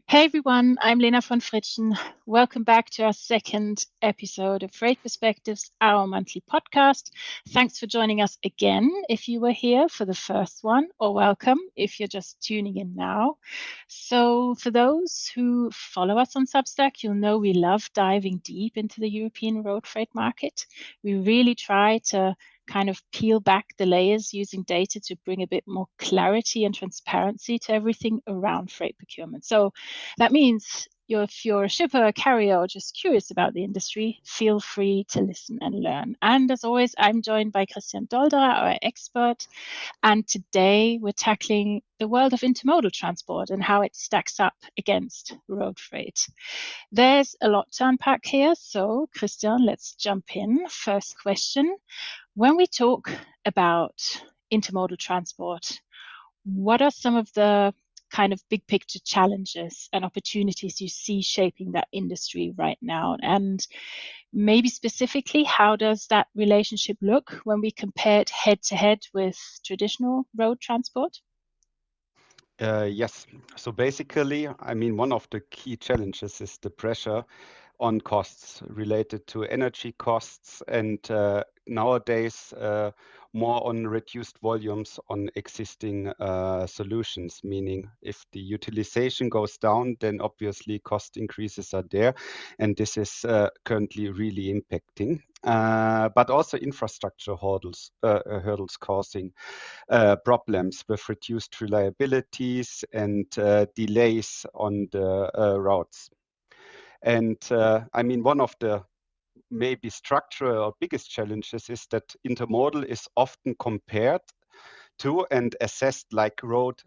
Hey everyone, I'm Lena von Fritschen. Welcome back to our second episode of Freight Perspectives, our monthly podcast. Thanks for joining us again if you were here for the first one, or welcome if you're just tuning in now. So, for those who follow us on Substack, you'll know we love diving deep into the European road freight market. We really try to kind of peel back the layers using data to bring a bit more clarity and transparency to everything around freight procurement. So that means if you're a shipper, a carrier, or just curious about the industry, feel free to listen and learn. And as always, I'm joined by Christian Dolderer, our expert. And today we're tackling the world of intermodal transport and how it stacks up against road freight. There's a lot to unpack here. So, Christian, let's jump in. First question. When we talk about intermodal transport, what are some of the kind of big picture challenges and opportunities you see shaping that industry right now? And maybe specifically, how does that relationship look when we compare it head to head with traditional road transport? Yes. So basically, one of the key challenges is the pressure on costs related to energy costs and nowadays more on reduced volumes on existing solutions, meaning if the utilization goes down, then obviously cost increases are there. And this is currently really impacting. But also infrastructure hurdles causing problems with reduced reliabilities and delays on the routes. And one of the maybe structural or biggest challenges is that intermodal is often compared to and assessed like road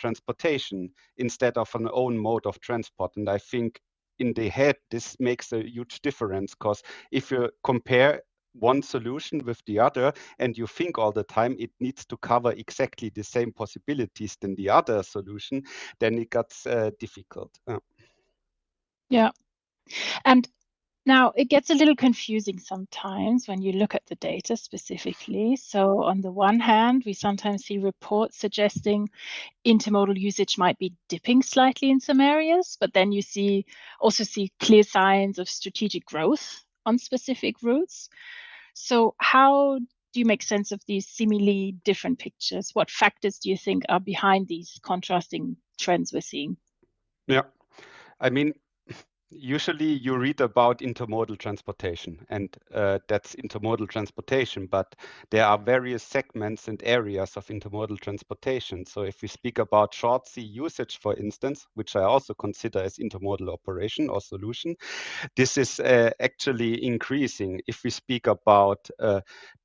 transportation instead of an own mode of transport. And I think in the head, this makes a huge difference, because if you compare one solution with the other and you think all the time it needs to cover exactly the same possibilities than the other solution, then it gets difficult. Yeah. And now it gets a little confusing sometimes when you look at the data specifically. So, on the one hand, we sometimes see reports suggesting intermodal usage might be dipping slightly in some areas, but then you also see clear signs of strategic growth on specific routes. So, how do you make sense of these seemingly different pictures? What factors do you think are behind these contrasting trends we're seeing? Yeah, I mean, usually you read about intermodal transportation, and that's intermodal transportation, but there are various segments and areas of intermodal transportation. So if we speak about short sea usage, for instance, which I also consider as intermodal operation or solution, this is actually increasing. If we speak about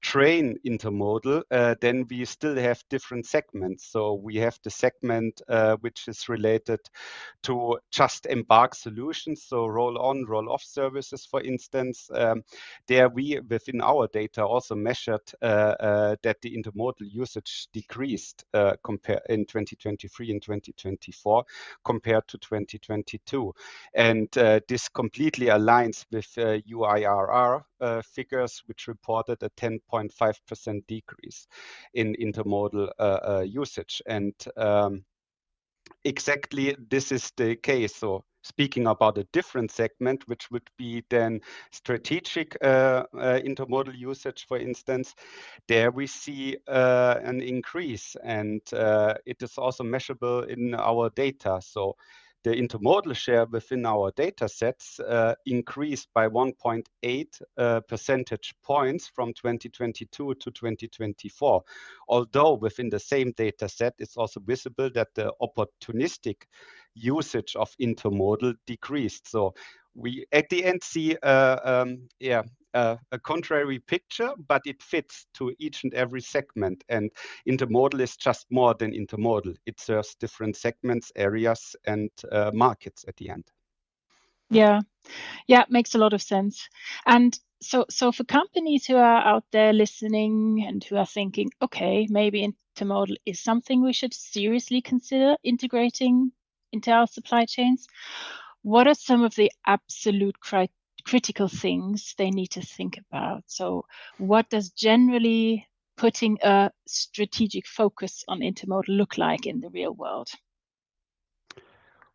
train intermodal, then we still have different segments. So we have the segment which is related to just embark solutions, so roll on, roll off services, for instance. There we, within our data, also measured that the intermodal usage decreased compared in 2023 and 2024 compared to 2022. And this completely aligns with UIRR figures, which reported a 10.5% decrease in intermodal usage. And exactly this is the case. So speaking about a different segment, which would be then strategic intermodal usage, for instance, there we see an increase, and it is also measurable in our data. So the intermodal share within our data sets increased by 1.8 percentage points from 2022 to 2024. Although within the same data set, it's also visible that the opportunistic usage of intermodal decreased. So we at the end see a contrary picture, but it fits to each and every segment. And intermodal is just more than intermodal. It serves different segments, areas, and markets at the end. Yeah, yeah, it makes a lot of sense. And so for companies who are out there listening and who are thinking, okay, maybe intermodal is something we should seriously consider integrating into our supply chains, what are some of the absolute critical things they need to think about? So, what does generally putting a strategic focus on intermodal look like in the real world?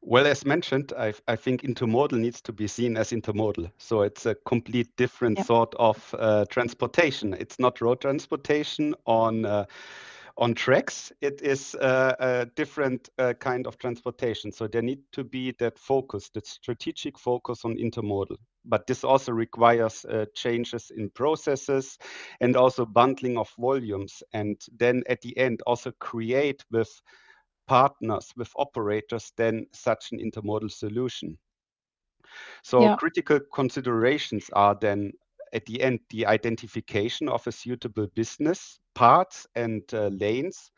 Well, as mentioned, I think intermodal needs to be seen as intermodal. So it's a complete different Yep. sort of transportation. It's not road transportation on tracks. It is a different kind of transportation. So there need to be that focus, that strategic focus on intermodal. But this also requires changes in processes and also bundling of volumes. And then at the end, also create with partners, with operators, then such an intermodal solution. So Yeah. critical considerations are then at the end the identification of a suitable business, parts and lanes,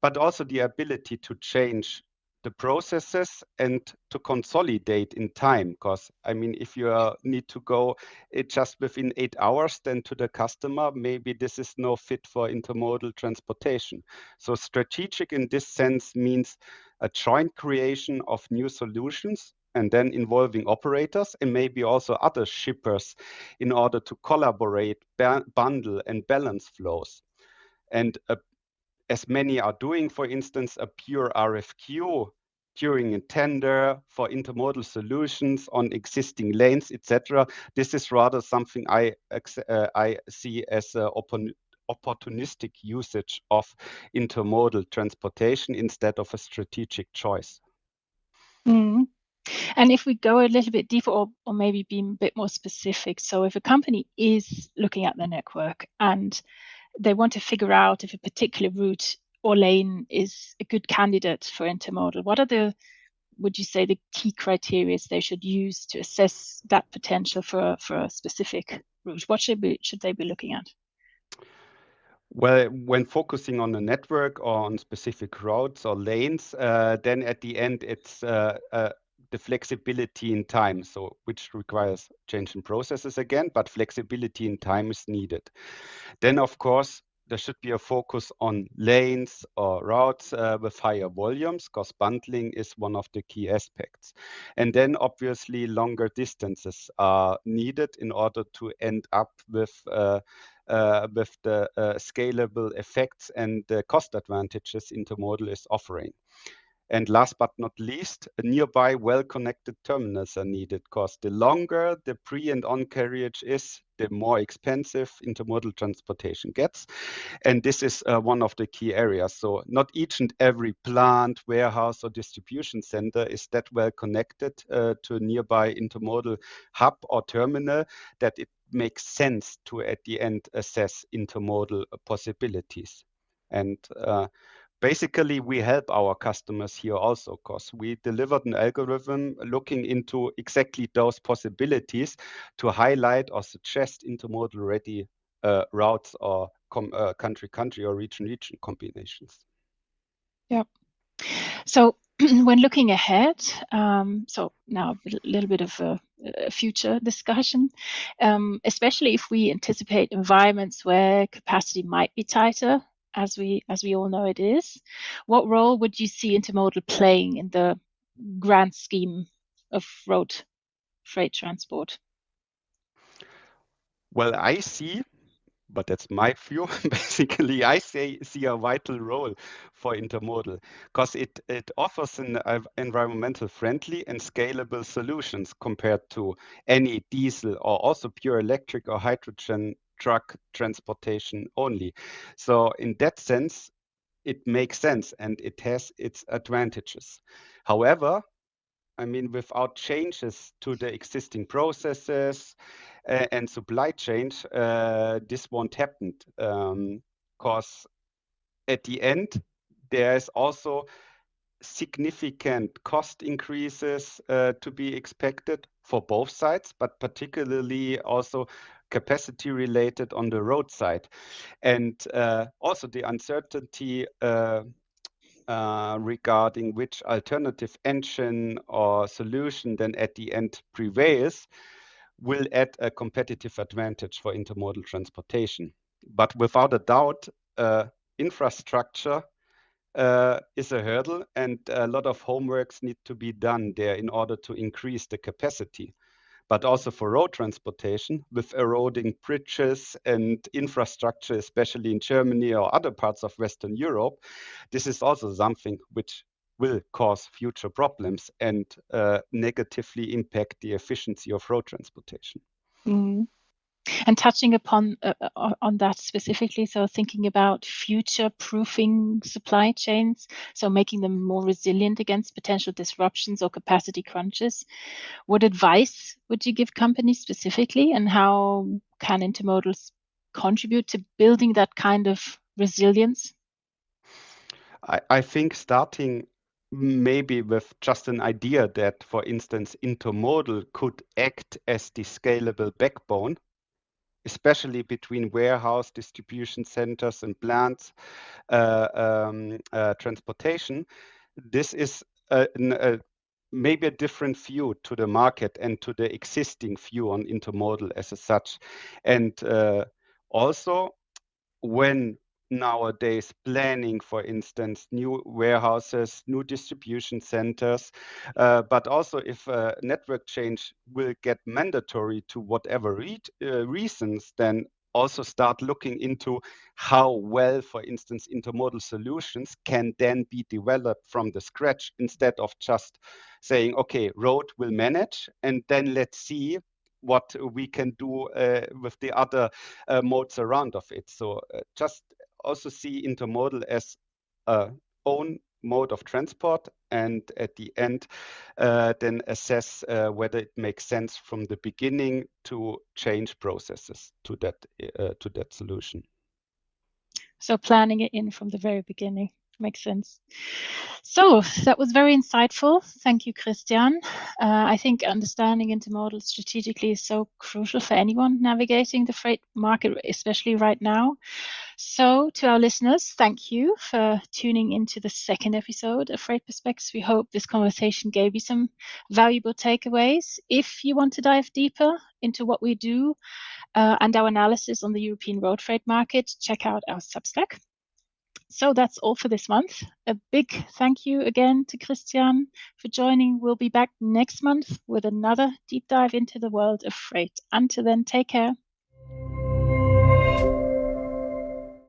but also the ability to change the processes and to consolidate in time. Because I mean, if you need to go it just within 8 hours, then to the customer, maybe this is no fit for intermodal transportation. So strategic in this sense means a joint creation of new solutions and then involving operators and maybe also other shippers in order to collaborate, bundle and balance flows. And as many are doing, for instance, a pure RFQ during a tender for intermodal solutions on existing lanes, etc. This is rather something I see as a opportunistic usage of intermodal transportation instead of a strategic choice. Mm. And if we go a little bit deeper or maybe be a bit more specific, so if a company is looking at their network and they want to figure out if a particular route or lane is a good candidate for intermodal, what are would you say, the key criteria they should use to assess that potential for a specific route? What should they be looking at? Well, when focusing on a network or on specific routes or lanes, then at the end it's the flexibility in time, so which requires change in processes again, but flexibility in time is needed. Then, of course, there should be a focus on lanes or routes with higher volumes, because bundling is one of the key aspects. And then, obviously, longer distances are needed in order to end up with the scalable effects and the cost advantages intermodal is offering. And last but not least, nearby well-connected terminals are needed, because the longer the pre and on carriage is, the more expensive intermodal transportation gets. And this is one of the key areas. So not each and every plant, warehouse, or distribution center is that well connected to a nearby intermodal hub or terminal that it makes sense to, at the end, assess intermodal possibilities. And basically, we help our customers here also, because we delivered an algorithm looking into exactly those possibilities to highlight or suggest intermodal ready routes or country or region combinations. Yeah. So when looking ahead, so now a little bit of a future discussion, especially if we anticipate environments where capacity might be tighter, as we all know it is. What role would you see intermodal playing in the grand scheme of road freight transport? Well, I see, but that's my view. Basically, I see a vital role for intermodal, because it offers an environmental friendly and scalable solutions compared to any diesel or also pure electric or hydrogen truck transportation only. So in that sense, it makes sense and it has its advantages. However, I mean, without changes to the existing processes and supply chains, this won't happen. Because at the end, there's also significant cost increases to be expected for both sides, but particularly also capacity related on the road side. And also the uncertainty regarding which alternative engine or solution then at the end prevails will add a competitive advantage for intermodal transportation. But without a doubt, infrastructure is a hurdle, and a lot of homeworks need to be done there in order to increase the capacity. But also for road transportation, with eroding bridges and infrastructure, especially in Germany or other parts of Western Europe, this is also something which will cause future problems and negatively impact the efficiency of road transportation. Mm. And touching upon on that specifically, so thinking about future-proofing supply chains, so making them more resilient against potential disruptions or capacity crunches. What advice would you give companies specifically, and how can intermodals contribute to building that kind of resilience? I think starting maybe with just an idea that, for instance, intermodal could act as the scalable backbone, especially between warehouse, distribution centers, and plants, transportation. This is maybe a different view to the market and to the existing view on intermodal as such. And also, when nowadays planning, for instance, new warehouses, new distribution centers, but also if network change will get mandatory to whatever reasons, then also start looking into how well, for instance, intermodal solutions can then be developed from the scratch, instead of just saying, okay, road will manage, and then let's see what we can do with the other modes around of it. So just also see intermodal as a own mode of transport, and at the end then assess whether it makes sense from the beginning to change processes to that solution. So planning it in from the very beginning makes sense. So that was very insightful. Thank you, Christian. I think understanding intermodal strategically is so crucial for anyone navigating the freight market, especially right now. So to our listeners, thank you for tuning into the second episode of Freight Perspectives. We hope this conversation gave you some valuable takeaways. If you want to dive deeper into what we do and our analysis on the European road freight market, check out our Substack. So that's all for this month. A big thank you again to Christian for joining. We'll be back next month with another deep dive into the world of freight. Until then, take care.